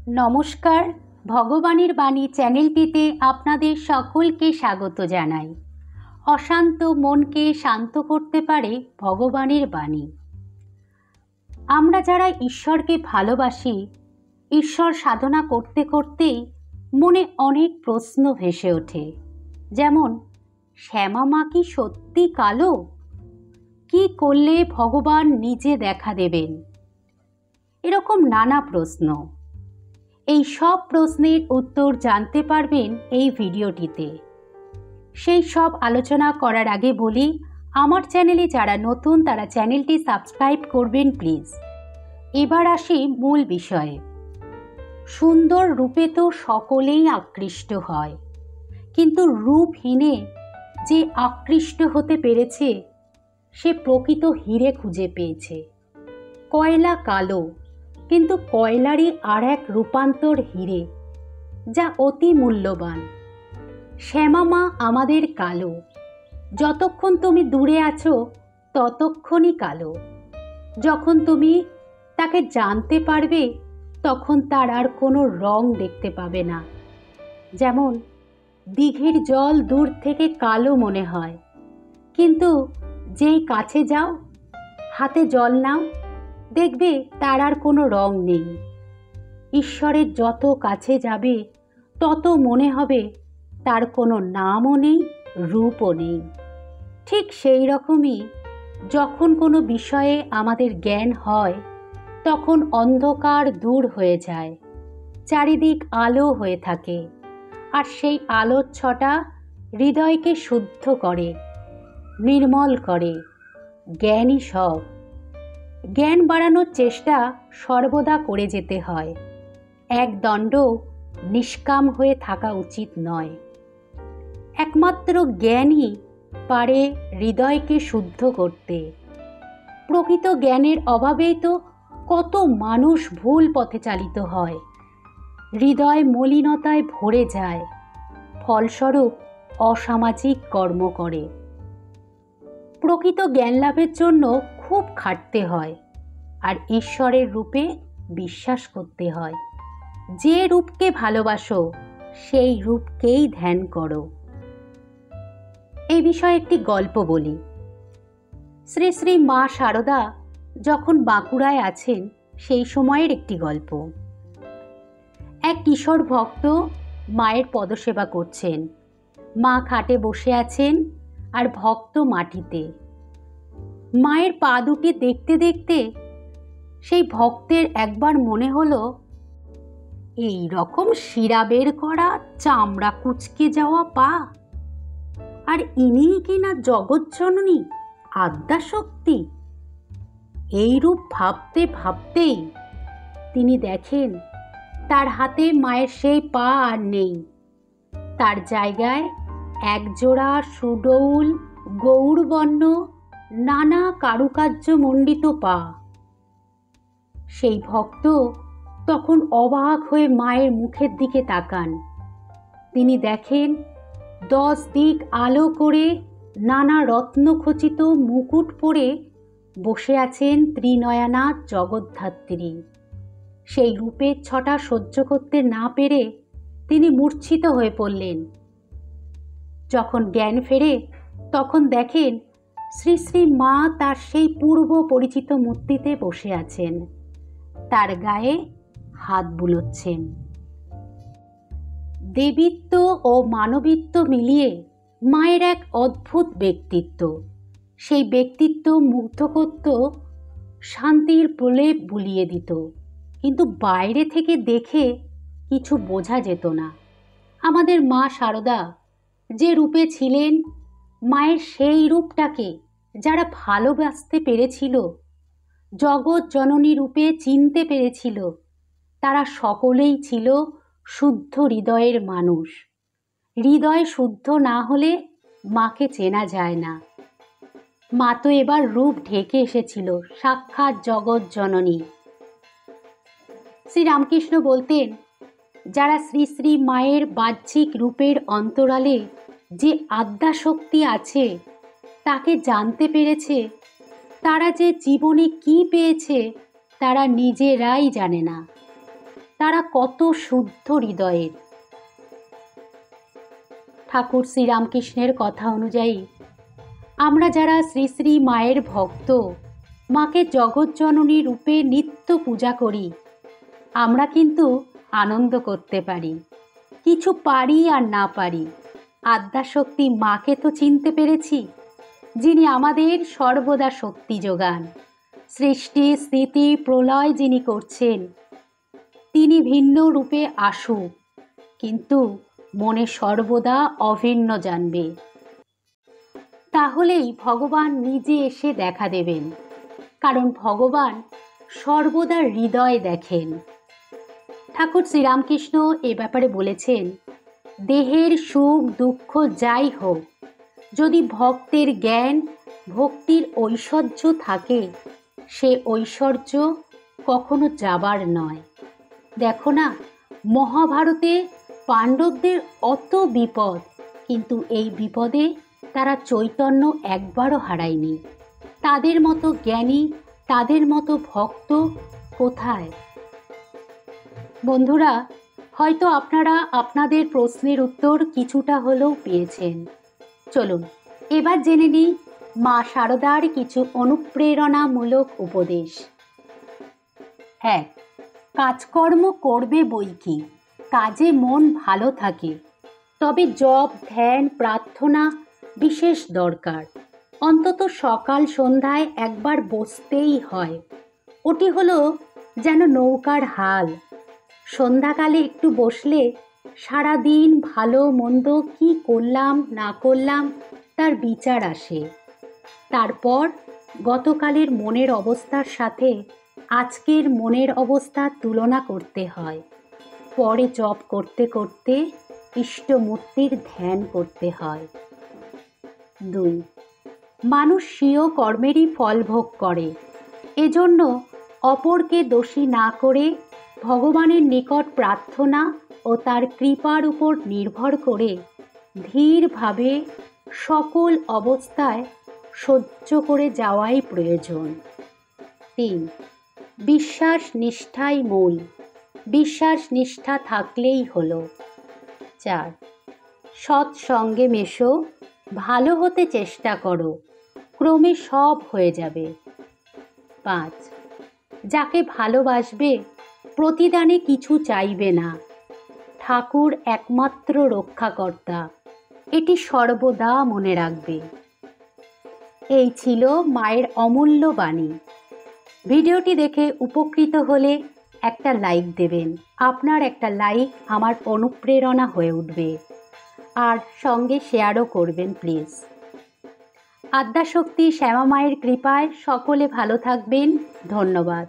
নমস্কার, ভগবানের বাণী চ্যানেলটিতে আপনাদের সকলকে স্বাগত জানাই। অশান্ত মনকে শান্ত করতে পারে ভগবানের বাণী। আমরা যারা ঈশ্বরকে ভালোবাসি, ঈশ্বর সাধনা করতে করতেই মনে অনেক প্রশ্ন ভেসে ওঠে। যেমন, শ্যামা মা কি সত্যি কালো? কি করলে ভগবান নিজে দেখা দেবেন? এরকম নানা প্রশ্ন। এই সব প্রশ্নের উত্তর জানতে পারবেন এই ভিডিওটিতে। সেই সব আলোচনা করার আগে বলি, আমার চ্যানেলে যারা নতুন তারা চ্যানেলটি সাবস্ক্রাইব করবেন প্লিজ। এবার আসি মূল বিষয়ে। সুন্দর রূপে তো সকলেই আকৃষ্ট হয়, কিন্তু রূপহীনে যে আকৃষ্ট হতে পেরেছে সে প্রকৃত হিরে খুঁজে পেয়েছে। কয়লা কালো, কিন্তু কয়লারই আর এক রূপান্তর হিরে, যা অতি মূল্যবান। শ্যামা মা আমাদের কালো, যতক্ষণ তুমি দূরে আছো ততক্ষণই কালো। যখন তুমি তাকে জানতে পারবে তখন তার আর কোনো রং দেখতে পাবে না। যেমন দিঘির জল দূর থেকে কালো মনে হয়, কিন্তু যেই কাছে যাও, হাতে জল নাও, দেখবে তার আর কোনো রং নেই। ঈশ্বরের যত কাছে যাবে তত মনে হবে তার কোনো নামও নেই, রূপও নেই। ঠিক সেই রকমই যখন কোনো বিষয়ে আমাদের জ্ঞান হয় তখন অন্ধকার দূর হয়ে যায়, চারিদিক আলো হয়ে থাকে, আর সেই আলোর ছটা হৃদয়কে শুদ্ধ করে, নির্মল করে। জ্ঞানই সব। জ্ঞান বাড়ানোর চেষ্টা সর্বদা করে যেতে হয়। এক দণ্ড নিষ্কাম হয়ে থাকা উচিত নয়। একমাত্র জ্ঞানই পারে হৃদয়কে শুদ্ধ করতে। প্রকৃত জ্ঞানের অভাবেই তো কত মানুষ ভুল পথে চালিত হয়, হৃদয় মলিনতায় ভরে যায়, ফলস্বরূপ অসামাজিক কর্ম করে। প্রকৃত জ্ঞান লাভের জন্য খুব খাটতে হয়, আর ঈশ্বরের রূপে বিশ্বাস করতে হয়। যে রূপকে ভালোবাসো সেই রূপকেই ধ্যান করো। এই বিষয়ে একটি গল্প বলি। শ্রী শ্রী মা শারদা যখন বাঁকুড়ায় আছেন সেই সময়ের একটি গল্প। এক কিশোর ভক্ত মায়ের পদসেবা করছেন। মা খাটে বসে আছেন আর ভক্ত মাটিতে। মায়ের পা দুটি দেখতে দেখতে সেই ভক্তের একবার মনে হলো, এই রকম শিরা বের করা, চামড়া কুচকে যাওয়া পা, আর ইনিই কিনা জগৎজননী আদ্যাশক্তি। এইরূপ ভাবতে ভাবতেই তিনি দেখেন তার হাতে মায়ের সেই পা আর নেই। তার জায়গায় একজোড়া সুডৌল গৌরবর্ণ নানা কারুকার্য মণ্ডিত পা। সেই ভক্ত তখন অবাক হয়ে মায়ের মুখের দিকে তাকান। তিনি দেখেন 10 দিক আলো করে নানা রত্নখচিত মুকুট পরে বসে আছেন ত্রিনয়না জগদ্ধাত্রী। সেই রূপের ছটা সহ্য করতে না পেরে তিনি মূর্ছিত হয়ে পড়লেন। যখন জ্ঞান ফেরে তখন দেখেন শ্রী শ্রী মা তার সেই পূর্ব পরিচিত মূর্তিতে বসে আছেন, তার গায়ে হাত বুলোচ্ছেন। দেবীত্ব ও মানবীত্ব মিলিয়ে মায়ের এক অদ্ভুত ব্যক্তিত্ব। সেই ব্যক্তিত্ব মুগ্ধ করত, শান্তির প্রলেপ বুলিয়ে দিত, কিন্তু বাইরে থেকে দেখে কিছু বোঝা যেত না। আমাদের মা শারদা যে রূপে ছিলেন, মায়ের সেই রূপটাকে যারা ভালোবাসতে পেরেছিল, জগৎ জননী রূপে চিনতে পেরেছিল, তারা সকলেই ছিল শুদ্ধ হৃদয়ের মানুষ। হৃদয় শুদ্ধ না হলে মাকে চেনা যায় না। মা তো এবার রূপ ঢেকে এসেছিল, সাক্ষাৎ জগৎ জননী। শ্রীরামকৃষ্ণ বলতেন, যারা শ্রী শ্রী মায়ের বাহ্যিক রূপের অন্তরালে যে আদ্যাশক্তি আছে তাকে জানতে পেরেছে, তারা যে জীবনে কি পেয়েছে তারা নিজেরাই জানে না। তারা কত শুদ্ধ হৃদয়ের। ঠাকুর শ্রীরামকৃষ্ণের কথা অনুযায়ী আমরা যারা শ্রী শ্রী মায়ের ভক্ত, মাকে জগৎজননী রূপে নিত্য পূজা করি, আমরা কিন্তু আনন্দ করতে পারি। কিছু পারি আর না পারি, আদ্যাশক্তি মাকে তো চিনতে পেরেছি, যিনি আমাদের সর্বদা শক্তি যোগান। সৃষ্টি স্থিতি প্রলয় যিনি করছেন, তিনি ভিন্ন রূপে আসুক, কিন্তু মনে সর্বদা অভিন্ন জানবে। তাহলেই ভগবান নিজে এসে দেখা দেবেন, কারণ ভগবান সর্বদা হৃদয় দেখেন। ঠাকুর শ্রীরামকৃষ্ণ এ ব্যাপারে বলেছেন, দেহের সুখ দুঃখ যাই হোক, যদি ভক্তের জ্ঞান ভক্তির ঐশ্বর্য থাকে, সে ঐশ্বর্য কখনো যাবার নয়। দেখো না, মহাভারতে পাণ্ডবদের অত বিপদ, কিন্তু এই বিপদে তারা চৈতন্য একবারও হারায়নি। তাদের মতো জ্ঞানী, তাদের মতো ভক্ত কোথায়? বন্ধুরা, হয়তো আপনারা আপনাদের প্রশ্নের উত্তর কিছুটা হলেও পেয়েছেন। চলুন এবার জেনে নিই মা শারদার কিছু অনুপ্রেরণামূলক উপদেশ। 1. কাজকর্ম করবে বৈকি, কাজে মন ভালো থাকে, তবে জপ ধ্যান প্রার্থনা বিশেষ দরকার। অন্তত সকাল সন্ধ্যায় একবার বসতেই হয়। ওটি হলো যেন নৌকার হাল। সন্ধ্যাকালে একটু বসলে সারাদিন ভালো মন্দ কি করলাম না করলাম তার বিচার আসে। তারপর গতকালের মনের অবস্থার সাথে আজকের মনের অবস্থার তুলনা করতে হয়। পরে জপ করতে করতে ইষ্টমূর্তির ধ্যান করতে হয়। 2. মানুষ স্বীয় কর্মেরই ফল ভোগ করে, এজন্য অপরকে দোষী না করে ভগবানের নিকট প্রার্থনা ও তার কৃপার উপর নির্ভর করে ধীরভাবে সকল অবস্থায় সহ্য করে যাওয়াই প্রয়োজন। 3. বিশ্বাস নিষ্ঠাই মূল, বিশ্বাস নিষ্ঠা থাকলেই হলো। 4. সৎসঙ্গে মেশো, ভালো হতে চেষ্টা করো, ক্রমে সব হয়ে যাবে। 5. যাকে ভালোবাসবে প্রতিদানে কিছু চাইবে না, ঠাকুর একমাত্র রক্ষাকর্তা, এটি সর্বদা মনে রাখবে। এই ছিল মায়ের অমূল্য বাণী। ভিডিওটি দেখে উপকৃত হলে একটা লাইক দেবেন। আপনার একটা লাইক আমার অনুপ্রেরণা হয়ে উঠবে, আর সঙ্গে শেয়ারও করবেন প্লিজ। আদ্যাশক্তি শ্যামা মায়ের কৃপায় সকলে ভালো থাকবেন। ধন্যবাদ।